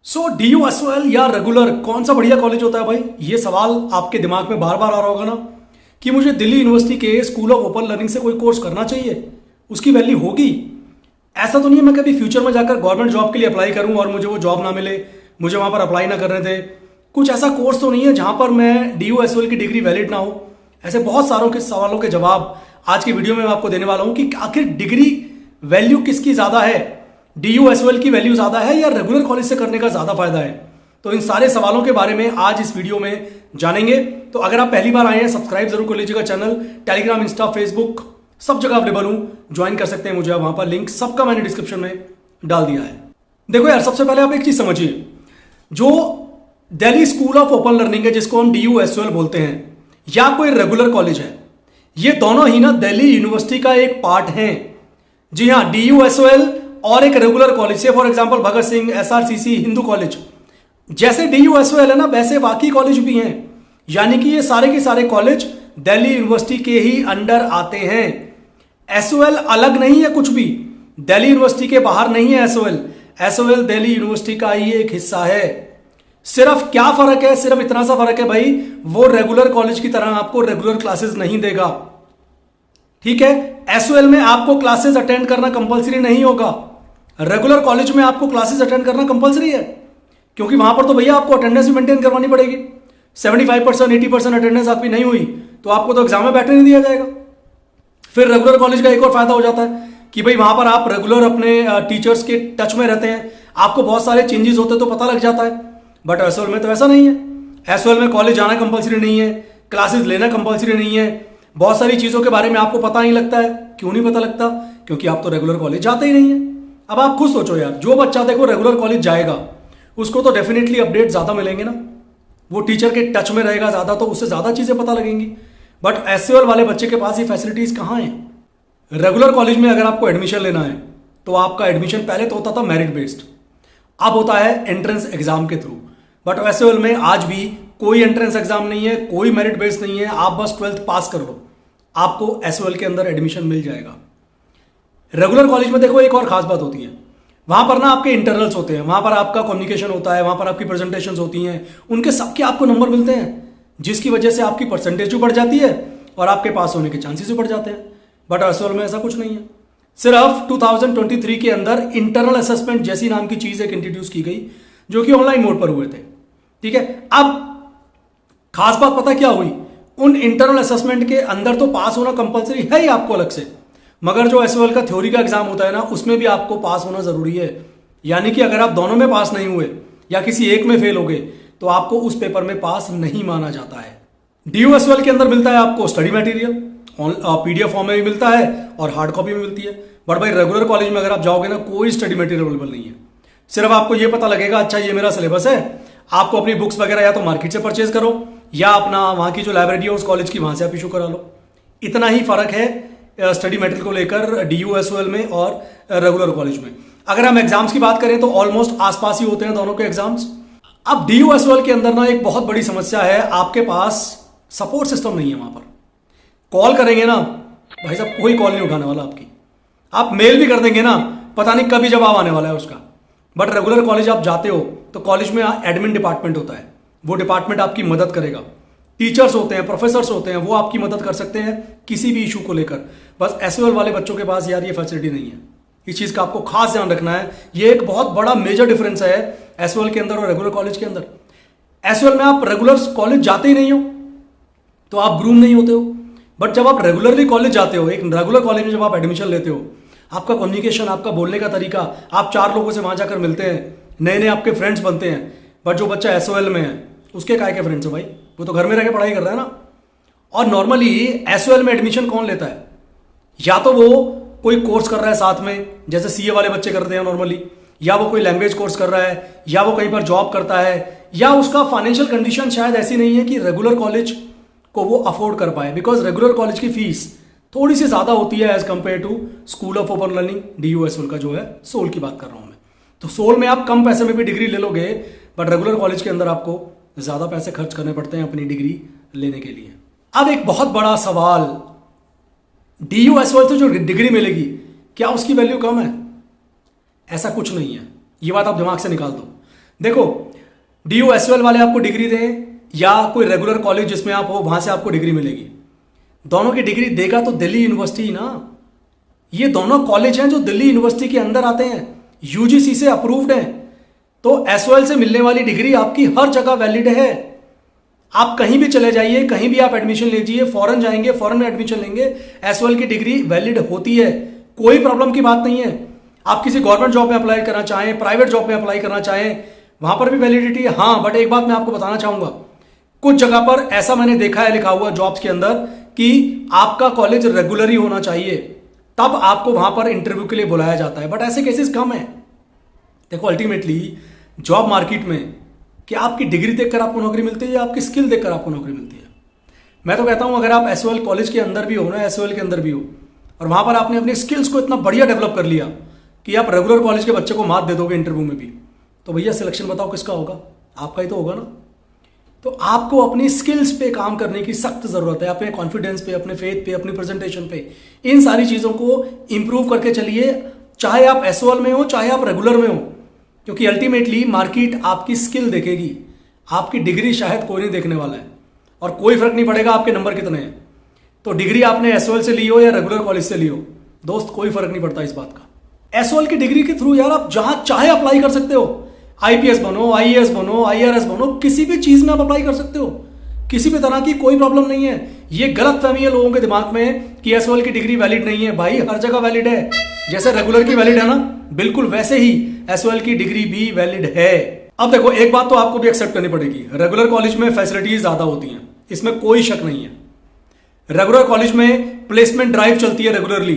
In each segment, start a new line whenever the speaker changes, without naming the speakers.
DUSOL या regular कौन सा बढ़िया कॉलेज होता है भाई? ये सवाल आपके दिमाग में बार बार आ रहा होगा ना कि मुझे दिल्ली यूनिवर्सिटी के स्कूल ऑफ ओपन लर्निंग से कोई कोर्स करना चाहिए, उसकी वैल्यू होगी। ऐसा तो नहीं है मैं कभी फ्यूचर में जाकर गवर्नमेंट जॉब के लिए अप्लाई करूं और मुझे वो जॉब ना मिले, मुझे वहां पर अप्लाई ना करने दे। कुछ ऐसा कोर्स तो नहीं है जहां पर मैं DUSOL की डिग्री वैलिड ना हो। ऐसे बहुत सारों के सवालों के जवाब आज की वीडियो में मैं आपको देने वाला हूं कि आखिर डिग्री वैल्यू किसकी ज्यादा है, DUSOL की वैल्यू ज्यादा है या रेगुलर कॉलेज से करने का ज्यादा फायदा है। तो इन सारे सवालों के बारे में आज इस वीडियो में जानेंगे। तो अगर आप पहली बार आए हैं सब्सक्राइब जरूर कर लीजिएगा। चैनल टेलीग्राम, इंस्टा, फेसबुक सब जगह अवेलेबल हूं, ज्वाइन कर सकते हैं मुझे, वहां पर लिंक सबका मैंने डिस्क्रिप्शन में डाल दिया है। देखो यार, सबसे पहले आप एक चीज समझिए, जो Delhi school of open learning है जिसको हम DUSOL बोलते हैं, या कोई रेगुलर कॉलेज है, ये दोनों ही ना दिल्ली यूनिवर्सिटी का एक पार्ट है। जी हाँ, DUSOL और एक रेगुलर कॉलेज से for example Bhagat Singh, SRCC, Hindu college, जैसे DUSOL है ना वैसे बाकी कॉलेज भी हैं। यानी कि ये सारे के सारे कॉलेज दिल्ली यूनिवर्सिटी के ही अंडर आते हैं। SOL अलग नहीं है कुछ भी, दिल्ली यूनिवर्सिटी के बाहर नहीं है SOL दिल्ली यूनिवर्सिटी का ही एक हिस्सा है। सिर्फ क्या फर्क है, सिर्फ इतना सा फर्क है भाई, वो रेगुलर कॉलेज की तरह आपको रेगुलर क्लासेस नहीं देगा। ठीक है, SOL में आपको क्लासेस अटेंड करना कंपलसरी नहीं होगा, रेगुलर कॉलेज में आपको क्लासेस अटेंड करना कंपलसरी है, क्योंकि वहां पर तो भैया आपको अटेंडेंस भी मेंटेन करवानी पड़ेगी। 75%, 80% अटेंडेंस आपकी नहीं हुई तो आपको तो एग्जाम में बैठने नहीं दिया जाएगा। फिर रेगुलर कॉलेज का एक और फायदा हो जाता है कि भाई वहां पर आप रेगुलर अपने टीचर्स के टच में रहते हैं, आपको बहुत सारे चेंजेस होते तो पता लग जाता है। बट SOL में तो ऐसा नहीं है। SOL में कॉलेज जाना कंपलसरी नहीं है, क्लासेस लेना कंपलसरी नहीं है, बहुत सारी चीजों के बारे में आपको पता नहीं लगता है। क्यों नहीं पता लगता? क्योंकि आप तो रेगुलर कॉलेज जाते ही नहीं है। अब आप खुद सोचो यार, जो बच्चा देखो रेगुलर कॉलेज जाएगा उसको तो डेफिनेटली अपडेट ज्यादा मिलेंगे ना, वो टीचर के टच में रहेगा ज्यादा, तो उससे ज्यादा चीजें पता लगेंगी। बट SOL वाले बच्चे के पास ये फैसिलिटीज कहां हैं? रेगुलर कॉलेज में अगर आपको एडमिशन लेना है तो आपका एडमिशन पहले तो होता था मेरिट बेस्ड, अब होता है एंट्रेंस एग्जाम के थ्रू। बट SOL में आज भी कोई एंट्रेंस एग्जाम नहीं है, कोई मेरिट बेस्ड नहीं है, आप बस 12th पास कर लो, आपको SOL के अंदर एडमिशन मिल जाएगा। रेगुलर कॉलेज में देखो एक और खास बात होती है, वहां पर ना आपके इंटरनल्स होते हैं, वहां पर आपका कम्युनिकेशन होता है, वहां पर आपकी प्रेजेंटेशंस होती हैं, उनके सबके आपको नंबर मिलते हैं, जिसकी वजह से आपकी परसेंटेज भी बढ़ जाती है और आपके पास होने के चांसेस भी बढ़ जाते हैं। बट SOL में ऐसा कुछ नहीं है। सिर्फ 2023 के अंदर इंटरनल असेसमेंट जैसी नाम की चीज एक इंट्रोड्यूस की गई, जो कि ऑनलाइन मोड पर हुए थे। ठीक है, अब खास बात पता क्या हुई, उन इंटरनल असेसमेंट के अंदर तो पास होना कंपलसरी है ही आपको अलग से, मगर जो SOL का थ्योरी का एग्जाम होता है ना, उसमें भी आपको पास होना जरूरी है। यानी कि अगर आप दोनों में पास नहीं हुए या किसी एक में फेल हो गए तो आपको उस पेपर में पास नहीं माना जाता है। DUSOL के अंदर मिलता है आपको स्टडी मटेरियल, PDF फॉर्म में भी मिलता है और हार्ड कॉपी में मिलती है। बट भाई रेगुलर कॉलेज में अगर आप जाओगे ना, कोई स्टडी मटेरियल अवेलेबल नहीं है। सिर्फ आपको ये पता लगेगा अच्छा ये मेरा सिलेबस है, आपको अपनी बुक्स वगैरह या तो मार्केट से परचेज करो या अपना वहां की जो लाइब्रेरी है उस कॉलेज की, वहां से आप इशू करा लो। इतना ही फर्क है स्टडी मटेरियल को लेकर DUSOL में और रेगुलर कॉलेज में। अगर हम एग्जाम्स की बात करें तो ऑलमोस्ट आसपास ही होते हैं दोनों के एग्जाम्स। अब DUSOL के अंदर ना एक बहुत बड़ी समस्या है, आपके पास सपोर्ट सिस्टम नहीं है। वहां पर कॉल करेंगे ना भाई साहब, कोई कॉल नहीं उठाने वाला आपकी। आप मेल भी कर देंगे ना, पता नहीं कभी जवाब आने वाला है उसका। बट रेगुलर कॉलेज आप जाते हो तो कॉलेज में एडमिन डिपार्टमेंट होता है, वो डिपार्टमेंट आपकी मदद करेगा, टीचर्स होते हैं, प्रोफेसर्स होते हैं, वो आपकी मदद कर सकते हैं किसी भी इशू को लेकर। बस SOL वाले बच्चों के पास यार ये फैसिलिटी नहीं है। इस चीज का आपको खास ध्यान रखना है, ये एक बहुत बड़ा मेजर डिफरेंस है SOL के अंदर और रेगुलर कॉलेज के अंदर। SOL में आप रेगुलर कॉलेज जाते ही नहीं हो तो आप ग्रूम नहीं होते हो, बट जब आप रेगुलरली कॉलेज जाते हो, एक रेगुलर कॉलेज में जब आप एडमिशन लेते हो, आपका कम्युनिकेशन, आपका बोलने का तरीका, आप 4 लोगों से वहां जाकर मिलते हैं, नए नए आपके फ्रेंड्स बनते हैं। बट जो बच्चा SOL में है उसके काय के फ्रेंड्स है भाई, वो तो घर में रह के पढ़ाई कर रहा है ना। और नॉर्मली SOL में एडमिशन कौन लेता है? या तो वो कोई कोर्स कर रहा है साथ में, जैसे CA वाले बच्चे करते हैं नॉर्मली, या वो कोई लैंग्वेज कोर्स कर रहा है, या वो कहीं पर जॉब करता है, या उसका फाइनेंशियल कंडीशन शायद ऐसी नहीं है कि रेगुलर कॉलेज को वो अफोर्ड कर पाए। बिकॉज रेगुलर कॉलेज की फीस थोड़ी सी ज्यादा होती है as compare to school of open learning DUSOL का जो है, SOL की बात कर रहा हूं मैं। तो SOL में आप कम पैसे में भी डिग्री ले लोगे, बट रेगुलर कॉलेज के अंदर आपको ज्यादा पैसे खर्च करने पड़ते हैं अपनी डिग्री लेने के लिए। अब एक बहुत बड़ा सवाल, DUSOL से जो डिग्री मिलेगी क्या उसकी वैल्यू कम है? ऐसा कुछ नहीं है, ये बात आप दिमाग से निकाल दो। देखो, DU SOL वाले आपको डिग्री दें या कोई रेगुलर कॉलेज जिसमें आप हो वहां से आपको डिग्री मिलेगी, दोनों की डिग्री देगा तो दिल्ली यूनिवर्सिटी ना। ये दोनों कॉलेज हैं जो दिल्ली यूनिवर्सिटी के अंदर आते हैं, UGC से अप्रूव्ड हैं। तो SOL से मिलने वाली डिग्री आपकी हर जगह वैलिड है। आप कहीं भी चले जाइए, कहीं भी आप एडमिशन लीजिए, फॉरेन जाएंगे, फॉरेन में एडमिशन लेंगे, SOL की डिग्री वैलिड होती है, कोई प्रॉब्लम की बात नहीं है। आप किसी गवर्नमेंट जॉब में अप्लाई करना चाहें, प्राइवेट जॉब में अप्लाई करना चाहें, वहां पर भी वैलिडिटी है। हाँ, बट एक बात मैं आपको बताना चाहूंगा, कुछ जगह पर ऐसा मैंने देखा है लिखा हुआ जॉब्स के अंदर कि आपका कॉलेज रेगुलर ही होना चाहिए, तब आपको वहां पर इंटरव्यू के लिए बुलाया जाता है। बट ऐसे केसेस कम है। देखो, अल्टीमेटली जॉब मार्केट में क्या आपकी डिग्री देखकर आपको नौकरी मिलती है या आपकी स्किल देखकर आपको नौकरी मिलती है? मैं तो कहता हूं अगर आप SOL कॉलेज के अंदर भी हो ना, SOL के अंदर भी हो, और वहां पर आपने अपनी स्किल्स को इतना बढ़िया डेवलप कर लिया कि आप रेगुलर कॉलेज के बच्चे को मात दे दोगे इंटरव्यू में भी, तो भैया सिलेक्शन बताओ किसका होगा? आपका ही तो होगा ना। तो आपको अपनी स्किल्स पे काम करने की सख्त जरूरत है, अपने कॉन्फिडेंस पे, अपने फेथ पे, अपनी प्रेजेंटेशन पे, इन सारी चीजों को इंप्रूव करके चलिए, चाहे आप SOL में हो चाहे आप रेगुलर में हो, क्योंकि अल्टीमेटली मार्केट आपकी स्किल देखेगी, आपकी डिग्री शायद कोई नहीं देखने वाला है, और कोई फर्क नहीं पड़ेगा आपके नंबर कितने हैं। तो डिग्री आपने SOL से ली हो या रेगुलर कॉलेज से ली हो, दोस्त कोई फर्क नहीं पड़ता इस बात का। SOL की डिग्री के थ्रू यार आप जहां चाहे अप्लाई कर सकते हो, IPS बनो, IAS बनो, IRS बनो, किसी भी चीज में आप अप्लाई कर सकते हो, किसी भी तरह की कोई प्रॉब्लम नहीं है। ये गलत फहमी है लोगों के दिमाग में कि SOL की डिग्री वैलिड नहीं है। भाई हर जगह वैलिड है, जैसे रेगुलर की वैलिड है ना, बिल्कुल वैसे ही SOL की डिग्री भी वैलिड है। अब देखो, एक बात तो आपको भी एक्सेप्ट करनी पड़ेगी, रेगुलर कॉलेज में फैसिलिटीज ज्यादा होती हैं, इसमें कोई शक नहीं है। रेगुलर कॉलेज में प्लेसमेंट ड्राइव चलती है रेगुलरली,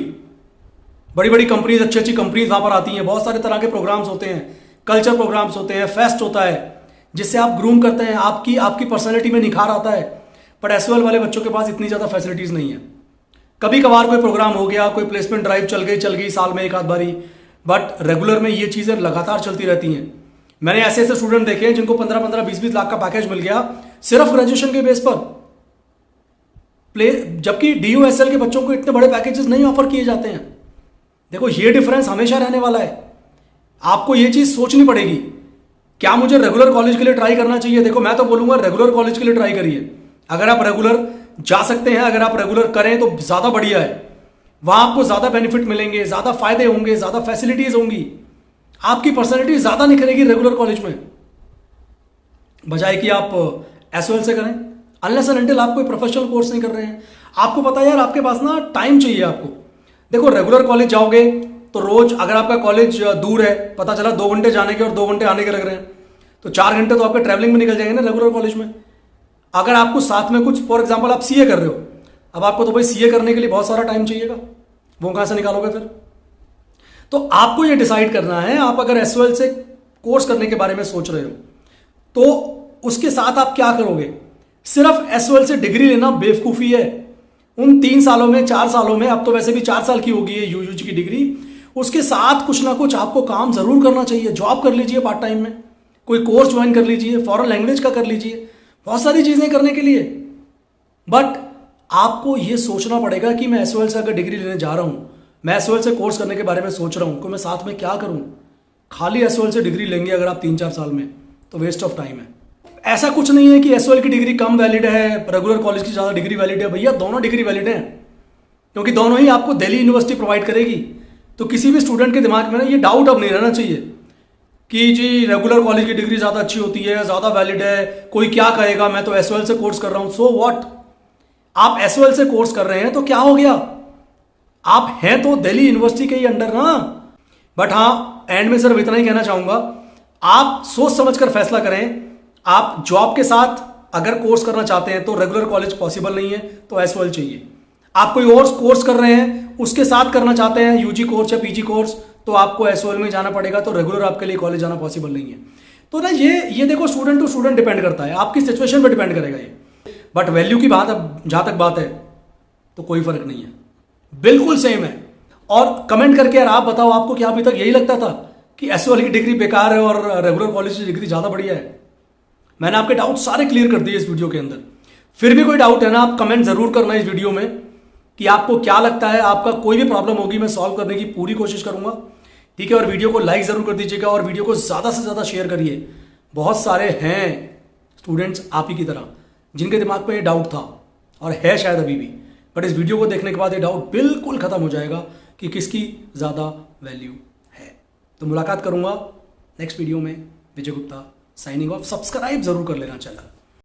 बड़ी बड़ी कंपनीज, अच्छी अच्छी कंपनीज वहां पर आती हैं, बहुत सारे तरह के प्रोग्राम्स होते हैं, कल्चर प्रोग्राम्स होते हैं, फेस्ट होता है, जिससे आप ग्रूम करते हैं, आपकी पर्सनैलिटी में निखार आता है। बट SOL वाले बच्चों के पास इतनी ज्यादा फैसिलिटीज नहीं है। कभी कभार कोई प्रोग्राम हो गया, कोई प्लेसमेंट ड्राइव चल गई साल में एक आध बारी, बट रेगुलर में ये चीजें लगातार चलती रहती हैं। मैंने ऐसे ऐसे स्टूडेंट देखे हैं जिनको 15-15, 20-20 लाख का पैकेज मिल गया सिर्फ ग्रेजुएशन के बेस पर, जबकि DU SL के बच्चों को इतने बड़े पैकेजेस नहीं ऑफर किए जाते हैं। देखो, ये डिफरेंस हमेशा रहने वाला है, आपको ये चीज सोचनी पड़ेगी। क्या मुझे रेगुलर कॉलेज के लिए ट्राई करना चाहिए? देखो, मैं तो बोलूंगा रेगुलर कॉलेज के लिए ट्राई करिए। अगर आप रेगुलर जा सकते हैं, अगर आप रेगुलर करें तो ज्यादा बढ़िया है, वहां आपको ज्यादा बेनिफिट मिलेंगे, ज्यादा फायदे होंगे, ज्यादा फैसिलिटीज होंगी, आपकी पर्सनैलिटी ज्यादा निखरेगी रेगुलर कॉलेज में, बजाय कि आप SOL से करें। अनलेस एंड अनटिल आप कोई प्रोफेशनल कोर्स नहीं कर रहे हैं। आपको पता है यार, आपके पास ना टाइम चाहिए आपको। देखो, रेगुलर कॉलेज जाओगे तो रोज, अगर आपका कॉलेज दूर है, पता चला 2 घंटे जाने के और 2 घंटे आने के लग रहे हैं, तो 4 घंटे तो आपके ट्रैवलिंग में निकल जाएंगे ना रेगुलर कॉलेज में। अगर आपको साथ में कुछ, फॉर एग्जाम्पल आप CA कर रहे हो, अब आपको तो भाई CA करने के लिए बहुत सारा टाइम चाहिएगा, वो कहां से निकालोगे फिर? तो आपको ये डिसाइड करना है, आप अगर SOL से कोर्स करने के बारे में सोच रहे हो तो उसके साथ आप क्या करोगे? सिर्फ SOL से डिग्री लेना बेवकूफी है। उन 3 सालों में, 4 सालों में, अब तो वैसे भी 4 साल की होगी ये UG की डिग्री, उसके साथ कुछ ना कुछ आपको काम जरूर करना चाहिए। जॉब कर लीजिए पार्ट टाइम में, कोई कोर्स ज्वाइन कर लीजिए, फॉरेन लैंग्वेज का कर लीजिए, बहुत सारी चीजें करने के लिए। बट आपको यह सोचना पड़ेगा कि मैं SOL से अगर डिग्री लेने जा रहा हूं, मैं SOL से कोर्स करने के बारे में सोच रहा हूं, तो मैं साथ में क्या करूं? खाली SOL से डिग्री लेंगे अगर आप 3-4 साल में, तो वेस्ट ऑफ टाइम है। ऐसा कुछ नहीं है कि SOL की डिग्री कम वैलिड है, रेगुलर कॉलेज की ज्यादा डिग्री वैलिड है। भैया दोनों डिग्री वैलिड है, क्योंकि दोनों ही आपको दिल्ली यूनिवर्सिटी प्रोवाइड करेगी। तो किसी भी स्टूडेंट के दिमाग में ना ये डाउट अब नहीं रहना चाहिए कि जी रेगुलर कॉलेज की डिग्री ज्यादा अच्छी होती है, ज्यादा वैलिड है, कोई क्या कहेगा, मैं तो SOL से कोर्स कर रहा हूं। So what? आप SOL से कोर्स कर रहे हैं तो क्या हो गया? आप हैं तो दिल्ली यूनिवर्सिटी के ही अंडर ना। बट हाँ, एंड में सिर्फ इतना ही कहना चाहूंगा, आप सोच समझ कर फैसला करें। आप जॉब के साथ अगर कोर्स करना चाहते हैं तो रेगुलर कॉलेज पॉसिबल नहीं है, तो SOL चाहिए। आप कोई और कोर्स कर रहे हैं, उसके साथ करना चाहते हैं UG कोर्स या PG कोर्स, तो आपको SOL में जाना पड़ेगा, तो रेगुलर आपके लिए कॉलेज जाना पॉसिबल नहीं है। तो ना ये देखो, स्टूडेंट टू स्टूडेंट डिपेंड करता है, आपकी सिचुएशन पर डिपेंड करेगा ये। बट वैल्यू की बात, अब जहां तक बात है, तो कोई फर्क नहीं है, बिल्कुल सेम है। और कमेंट करके यार आप बताओ, आपको क्या अभी तक यही लगता था कि SOL की डिग्री बेकार है और रेगुलर कॉलेज की डिग्री ज्यादा बढ़िया है? मैंने आपके डाउट सारे क्लियर कर दिए इस वीडियो के अंदर। फिर भी कोई डाउट है ना, आप कमेंट जरूर करना इस वीडियो में कि आपको क्या लगता है। आपका कोई भी प्रॉब्लम होगी, मैं सॉल्व करने की पूरी कोशिश करूंगा, ठीक है। और वीडियो को लाइक जरूर कर दीजिएगा और वीडियो को ज्यादा से ज्यादा शेयर करिए, बहुत सारे हैं स्टूडेंट्स आप ही की तरह जिनके दिमाग में ये डाउट था और है शायद अभी भी, बट इस वीडियो को देखने के बाद ये डाउट बिल्कुल खत्म हो जाएगा कि किसकी ज़्यादा वैल्यू है। तो मुलाकात करूंगा नेक्स्ट वीडियो में। विजय गुप्ता साइनिंग ऑफ। सब्सक्राइब जरूर कर लेना चैनल।